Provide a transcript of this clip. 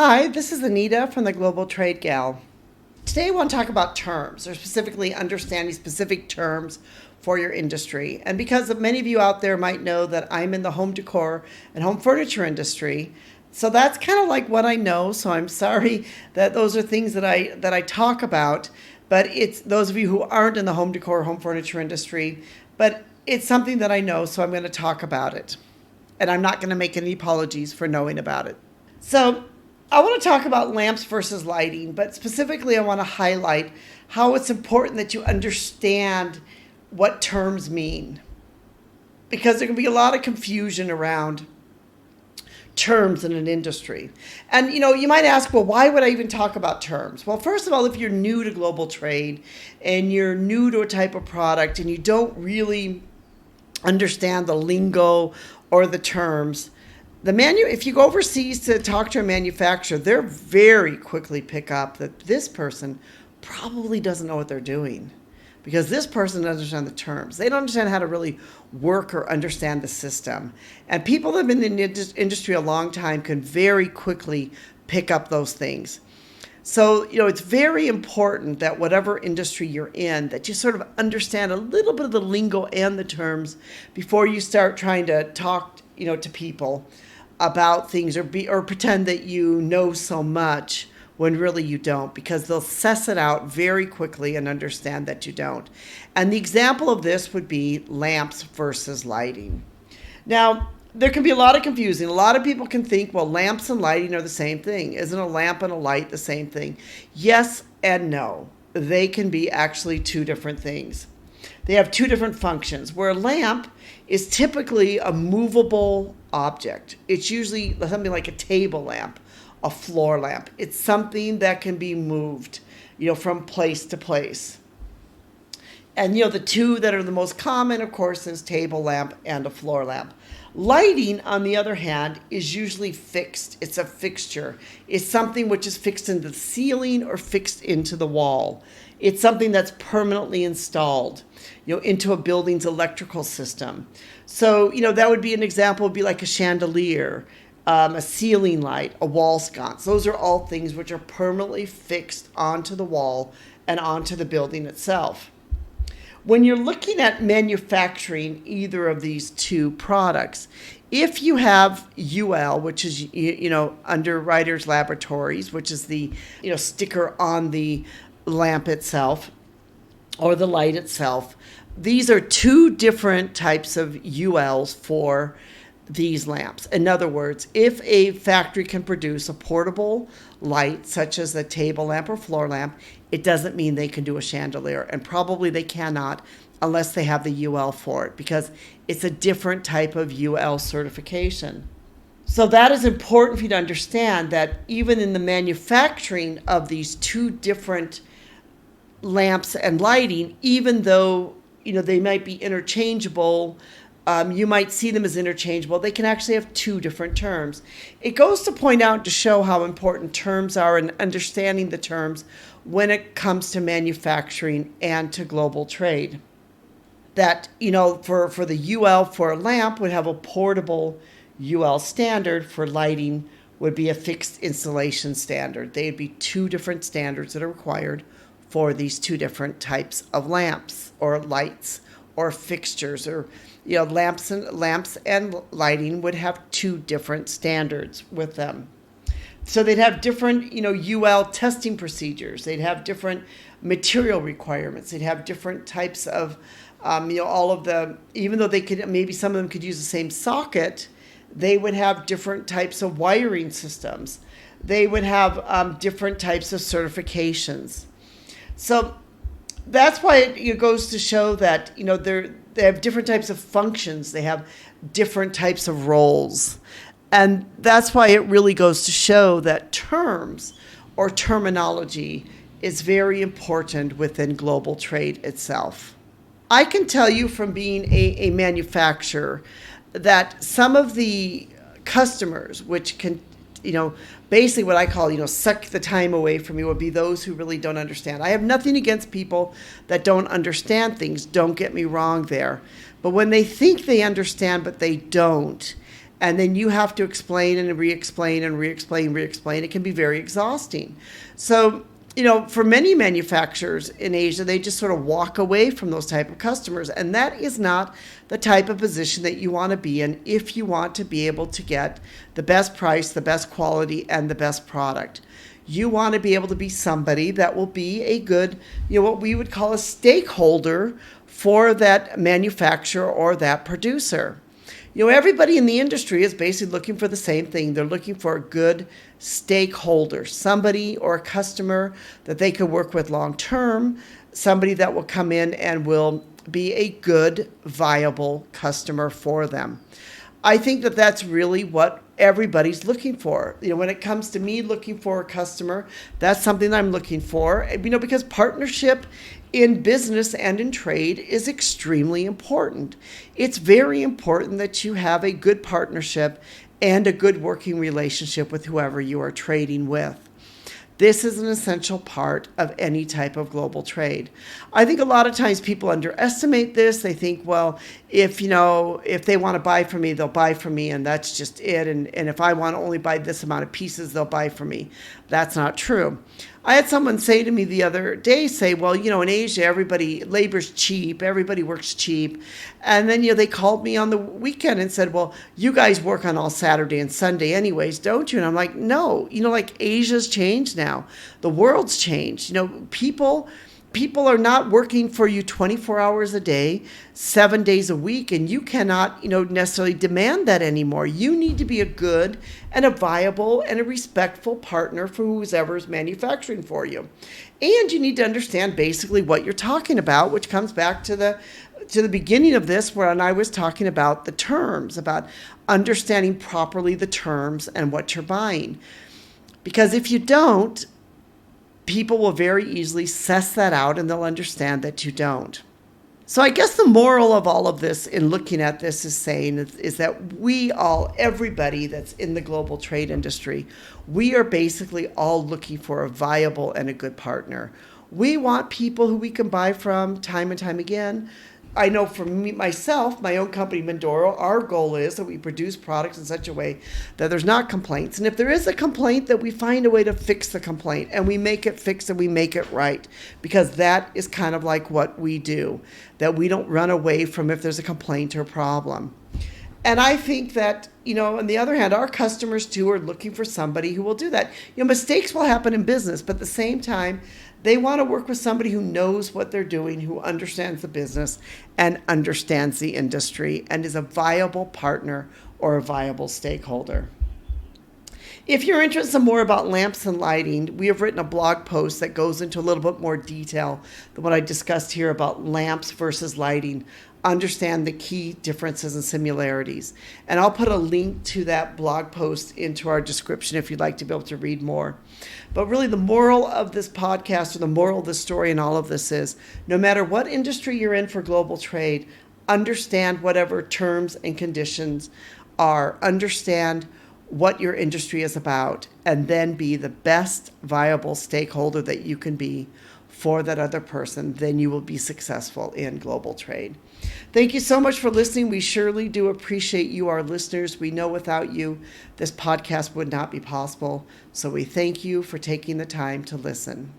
Hi, this is Anita from the Global Trade Gal. Today I want to talk about terms, or specifically understanding specific terms for your industry. And because many of you out there might know that I'm in the home decor and home furniture industry, so that's kind of like what I know. So I'm sorry that those are things that I talk about, but it's those of you who aren't in the home decor, home furniture industry, but it's something that I know, so I'm going to talk about it. And I'm not going to make any apologies for knowing about it. So I want to talk about lamps versus lighting, but specifically I want to highlight how it's important that you understand what terms mean, because there can be a lot of confusion around terms in an industry. And you might ask, well, why would I even talk about terms? Well, first of all, if you're new to global trade and you're new to a type of product and you don't really understand the lingo or the terms, if you go overseas to talk to a manufacturer, they're very quickly pick up that this person probably doesn't know what they're doing, because this person doesn't understand the terms. They don't understand how to really work or understand the system. And people that have been in the industry a long time can very quickly pick up those things. So, it's very important that whatever industry you're in, that you sort of understand a little bit of the lingo and the terms before you start trying to talk, to people about things or pretend that you know so much when really you don't, because they'll suss it out very quickly and understand that you don't. And the example of this would be lamps versus lighting. Now, there can be a lot of confusing. A lot of people can think, well, lamps and lighting are the same thing. Isn't a lamp and a light the same thing? Yes and no. They can be actually two different things. They have two different functions, where a lamp is typically a movable object. It's usually something like a table lamp, a floor lamp. It's something that can be moved, from place to place. And, the two that are the most common, of course, is table lamp and a floor lamp. Lighting, on the other hand, is usually fixed. It's a fixture. It's something which is fixed into the ceiling or fixed into the wall. It's something that's permanently installed, into a building's electrical system. So, that would be an example, would be like a chandelier, a ceiling light, a wall sconce. Those are all things which are permanently fixed onto the wall and onto the building itself. When you're looking at manufacturing either of these two products, if you have UL, which is, Underwriters Laboratories, which is the, sticker on the lamp itself or the light itself, these are two different types of ULs for these lamps. In other words, if a factory can produce a portable light, such as a table lamp or floor lamp, it doesn't mean they can do a chandelier, and probably they cannot unless they have the UL for it, because it's a different type of UL certification. So that is important for you to understand, that even in the manufacturing of these two different lamps and lighting, even though they might be interchangeable, you might see them as interchangeable, they can actually have two different terms. It goes to point out, to show how important terms are and understanding the terms when it comes to manufacturing and to global trade. That, for the UL for a lamp would have a portable UL standard, for lighting would be a fixed installation standard. They'd be two different standards that are required for these two different types of lamps or lights or fixtures, or lamps and lighting would have two different standards with them. So they'd have different, UL testing procedures. They'd have different material requirements. They'd have different types of, all of the, even though they could, maybe some of them could use the same socket, they would have different types of wiring systems. They would have different types of certifications. So that's why it goes to show that, they have different types of functions. They have different types of roles. And that's why it really goes to show that terms or terminology is very important within global trade itself. I can tell you from being a manufacturer that some of the customers, which can, basically what I call, suck the time away from you, would be those who really don't understand. I have nothing against people that don't understand things. Don't get me wrong there. But when they think they understand, but they don't, And then you have to explain and re-explain and re-explain. It can be very exhausting. So, for many manufacturers in Asia, they just sort of walk away from those type of customers. And that is not the type of position that you want to be in if you want to be able to get the best price, the best quality, and the best product. You want to be able to be somebody that will be a good, what we would call a stakeholder for that manufacturer or that producer. Everybody in the industry is basically looking for the same thing. They're looking for a good stakeholder, somebody or a customer that they could work with long term, somebody that will come in and will be a good, viable customer for them. I think that that's really what everybody's looking for. When it comes to me looking for a customer, that's something I'm looking for, because partnership in business and in trade is extremely important. It's very important that you have a good partnership and a good working relationship with whoever you are trading with. This is an essential part of any type of global trade. I think a lot of times people underestimate this. They think, well, if they want to buy from me, they'll buy from me, and that's just it. And if I want to only buy this amount of pieces, they'll buy from me. That's not true. I had someone say to me the other day, well, in Asia, labor's cheap, everybody works cheap. And then, they called me on the weekend and said, well, you guys work on all Saturday and Sunday anyways, don't you? And I'm like, no, Asia's changed now. The world's changed. People are not working for you 24 hours a day, 7 days a week, and you cannot, necessarily demand that anymore. You need to be a good and a viable and a respectful partner for whoever is manufacturing for you. And you need to understand basically what you're talking about, which comes back to the beginning of this, when I was talking about the terms, about understanding properly the terms and what you're buying. Because if you don't, people will very easily suss that out and they'll understand that you don't. So I guess the moral of all of this in looking at this is that everybody that's in the global trade industry, we are basically all looking for a viable and a good partner. We want people who we can buy from time and time again. I know for me, myself, my own company, Mondoro, our goal is that we produce products in such a way that there's not complaints. And if there is a complaint, that we find a way to fix the complaint and we make it fixed and we make it right. Because that is kind of like what we do, that we don't run away from if there's a complaint or a problem. And I think that, on the other hand, our customers too are looking for somebody who will do that. Mistakes will happen in business, but at the same time, they want to work with somebody who knows what they're doing, who understands the business and understands the industry and is a viable partner or a viable stakeholder. If you're interested in more about lamps and lighting, we have written a blog post that goes into a little bit more detail than what I discussed here about lamps versus lighting. Understand the key differences and similarities. And I'll put a link to that blog post into our description if you'd like to be able to read more. But really the moral of this podcast, or the moral of the story in all of this is, no matter what industry you're in for global trade, understand whatever terms and conditions are. Understand what your industry is about, and then be the best viable stakeholder that you can be for that other person. Then you will be successful in global trade. Thank you so much for listening. We surely do appreciate you, our listeners. We know without you, this podcast would not be possible. So we thank you for taking the time to listen.